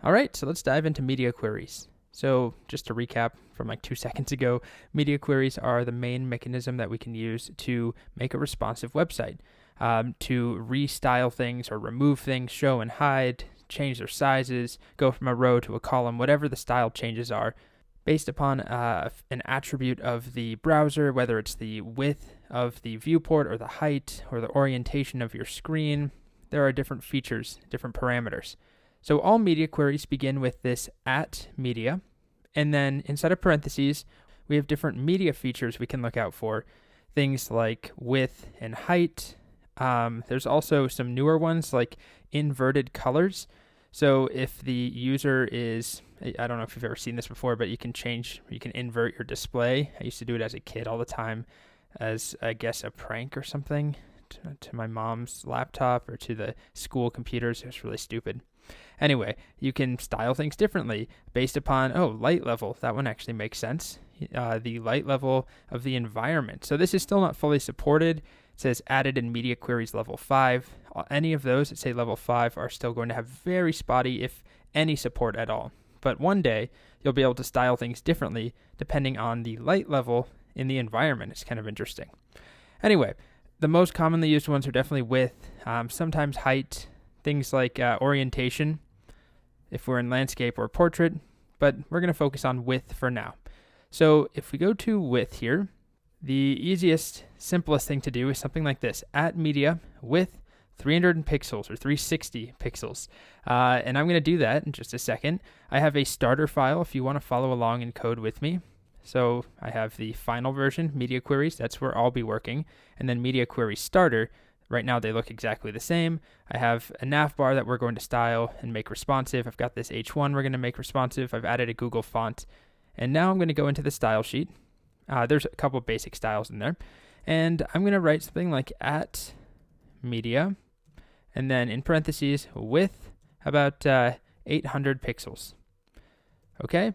All right, so let's dive into media queries. So just to recap from like 2 seconds ago, media queries are the main mechanism that we can use to make a responsive website, to restyle things or remove things, show and hide, change their sizes, go from a row to a column, whatever the style changes are, based upon an attribute of the browser, whether it's the width of the viewport or the height or the orientation of your screen. There are different features, different parameters. So all media queries begin with this @media, and then inside of parentheses, we have different media features we can look out for, things like width and height. There's also some newer ones like inverted colors. So if the user is, I don't know if you've ever seen this before, but you can invert your display. I used to do it as a kid all the time as, I guess, a prank or something to my mom's laptop or to the school computers. It was really stupid. Anyway, you can style things differently based upon, light level. That one actually makes sense. The light level of the environment. So this is still not fully supported. It says added in media queries level 5. Any of those that say level 5 are still going to have very spotty, if any, support at all. But one day, you'll be able to style things differently depending on the light level in the environment. It's kind of interesting. Anyway, the most commonly used ones are definitely width, sometimes height, things like orientation, if we're in landscape or portrait, but we're going to focus on width for now. So if we go to width here, the easiest, simplest thing to do is something like this: @media width 300 pixels or 360 pixels. And I'm going to do that in just a second. I have a starter file if you want to follow along in code with me. So I have the final version, media queries, that's where I'll be working, and then media query starter. Right now they look exactly the same. I have a nav bar that we're going to style and make responsive. I've got this H1 we're going to make responsive. I've added a Google font. And now I'm going to go into the style sheet. There's a couple of basic styles in there. And I'm going to write something like @media, and then in parentheses, width about 800 pixels. Okay?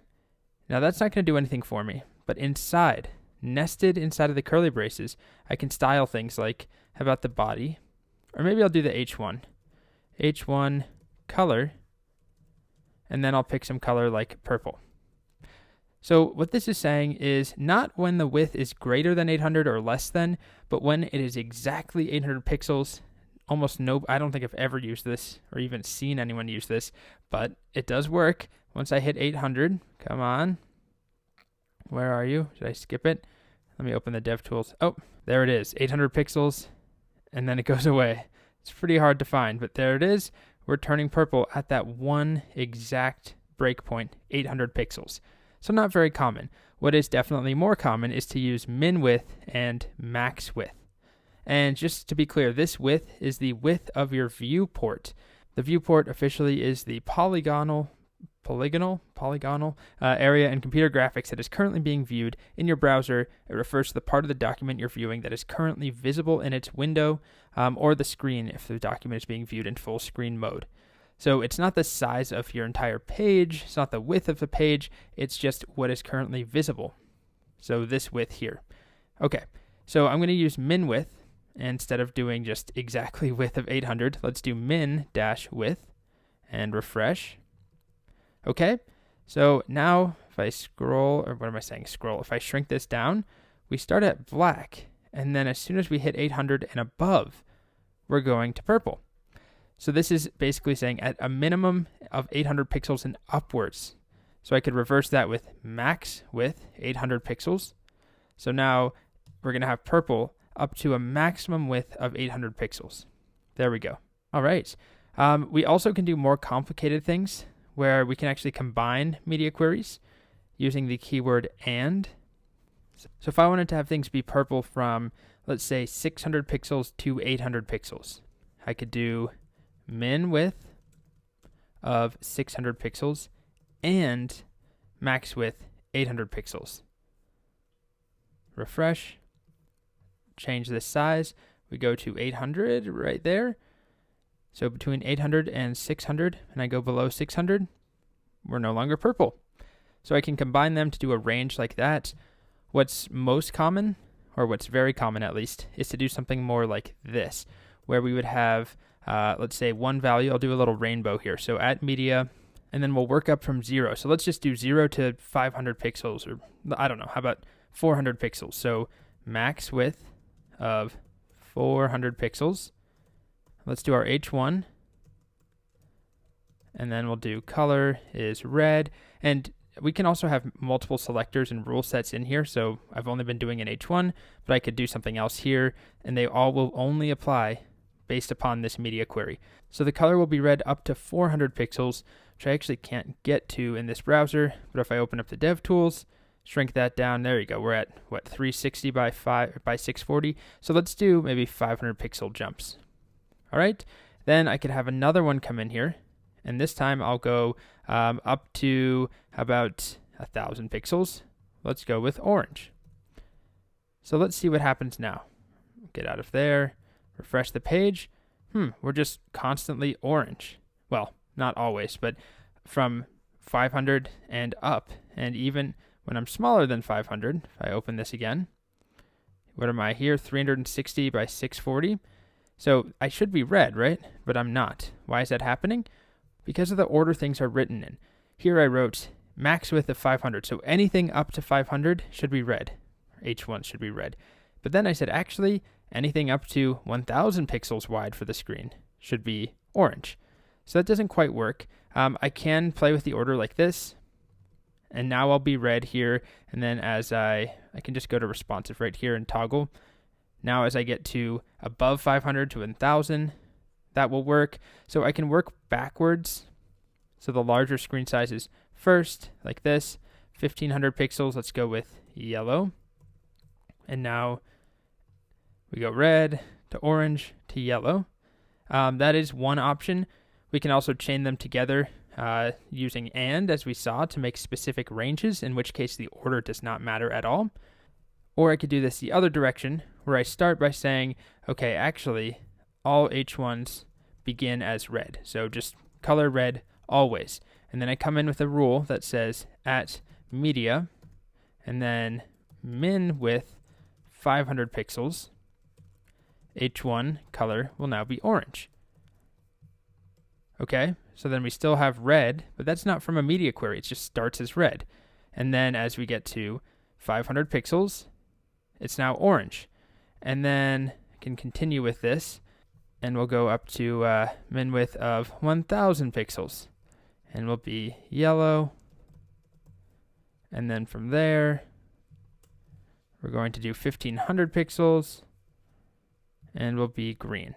Now that's not going to do anything for me. But inside, nested inside of the curly braces, I can style things like, how about the body? Or maybe I'll do the H1. H1 color, and then I'll pick some color like purple. So what this is saying is not when the width is greater than 800 or less than, but when it is exactly 800 pixels. I don't think I've ever used this or even seen anyone use this, but it does work. Once I hit 800, come on. Where are you? Did I skip it? Let me open the DevTools. Oh, there it is, 800 pixels, and then it goes away. It's pretty hard to find, but there it is. We're turning purple at that one exact breakpoint, 800 pixels. So not very common. What is definitely more common is to use min width and max width. And just to be clear, this width is the width of your viewport. The viewport officially is the polygonal area in computer graphics that is currently being viewed in your browser. It refers to the part of the document you're viewing that is currently visible in its window or the screen if the document is being viewed in full screen mode. So it's not the size of your entire page, it's not the width of the page, it's just what is currently visible. So this width here. Okay, so I'm going to use min width instead of doing just exactly width of 800. Let's do min-width and refresh. Okay, so now if I scroll, or what am I saying, scroll, if I shrink this down, we start at black, and then as soon as we hit 800 and above, we're going to purple. So this is basically saying at a minimum of 800 pixels and upwards. So I could reverse that with max width, 800 pixels. So now we're going to have purple up to a maximum width of 800 pixels. There we go. All right. We also can do more complicated things where we can actually combine media queries using the keyword and. So if I wanted to have things be purple from, let's say, 600 pixels to 800 pixels, I could do min width of 600 pixels and max width 800 pixels. Refresh. Change this size. We go to 800 right there. So between 800 and 600, and I go below 600, we're no longer purple. So I can combine them to do a range like that. What's most common, or what's very common at least, is to do something more like this, where we would have, let's say, one value. I'll do a little rainbow here. So @media and then we'll work up from 0. So let's just do 0 to 500 pixels, or I don't know, how about 400 pixels? So max width of 400 pixels. Let's do our H1, and then we'll do color is red, and we can also have multiple selectors and rule sets in here. So I've only been doing an H1, but I could do something else here, and they all will only apply based upon this media query. So the color will be red up to 400 pixels, which I actually can't get to in this browser, but if I open up the DevTools, shrink that down, there you go, we're at, what, 360 by 640? So let's do maybe 500 pixel jumps. All right, then I could have another one come in here, and this time I'll go up to about 1,000 pixels. Let's go with orange. So let's see what happens now. Get out of there, refresh the page. We're just constantly orange. Well, not always, but from 500 and up. And even when I'm smaller than 500, if I open this again, what am I here? 360 by 640. So I should be red, right? But I'm not. Why is that happening? Because of the order things are written in. Here I wrote max width of 500. So anything up to 500 should be red. H1 should be red. But then I said, actually, anything up to 1,000 pixels wide for the screen should be orange. So that doesn't quite work. I can play with the order like this, and now I'll be red here, and then as I can just go to responsive right here and toggle. Now as I get to above 500 to 1,000, that will work. So I can work backwards. So the larger screen sizes first, like this, 1,500 pixels, let's go with yellow. And now we go red to orange to yellow. That is one option. We can also chain them together using AND, as we saw, to make specific ranges, in which case the order does not matter at all. Or I could do this the other direction, where I start by saying, okay, actually, all H1s begin as red. So just color red always. And then I come in with a rule that says at media, and then min width 500 pixels, H1 color will now be orange. Okay, so then we still have red, but that's not from a media query. It just starts as red. And then as we get to 500 pixels, it's now orange. And then I can continue with this, and we'll go up to min width of 1,000 pixels, and will be yellow. And then from there, we're going to do 1,500 pixels, and will be green.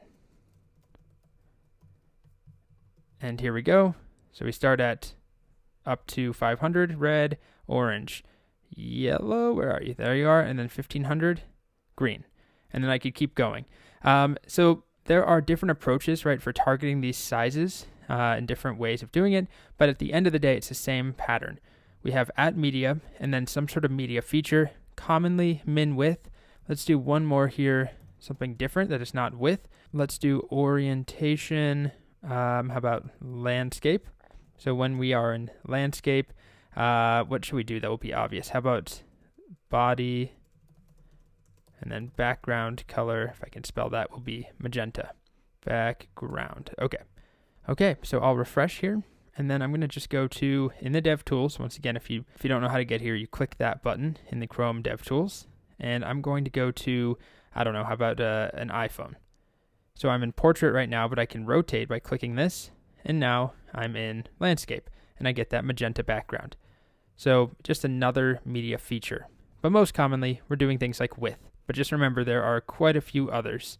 And here we go. So we start at up to 500, red, orange, yellow, where are you? There you are, and then 1,500, green. And then I could keep going. So there are different approaches, right, for targeting these sizes and different ways of doing it, but at the end of the day, it's the same pattern. We have at media, and then some sort of media feature, commonly min width. Let's do one more here, something different that is not width. Let's do orientation. How about landscape? So when we are in landscape, what should we do that will be obvious? How about body, and then background color, if I can spell that, will be magenta. Background. Okay, so I'll refresh here, and then I'm going to just go to, in the DevTools, once again, if you don't know how to get here, you click that button in the Chrome DevTools, and I'm going to go to, I don't know, how about an iPhone? So I'm in portrait right now, but I can rotate by clicking this, and now I'm in landscape, and I get that magenta background. So just another media feature. But most commonly, we're doing things like width. But just remember, there are quite a few others.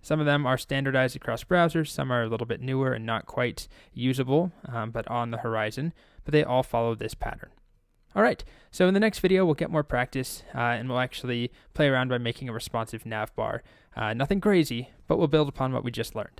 Some of them are standardized across browsers, some are a little bit newer and not quite usable, but on the horizon, but they all follow this pattern. All right, so in the next video, we'll get more practice, and we'll actually play around by making a responsive nav bar. Nothing crazy, but we'll build upon what we just learned.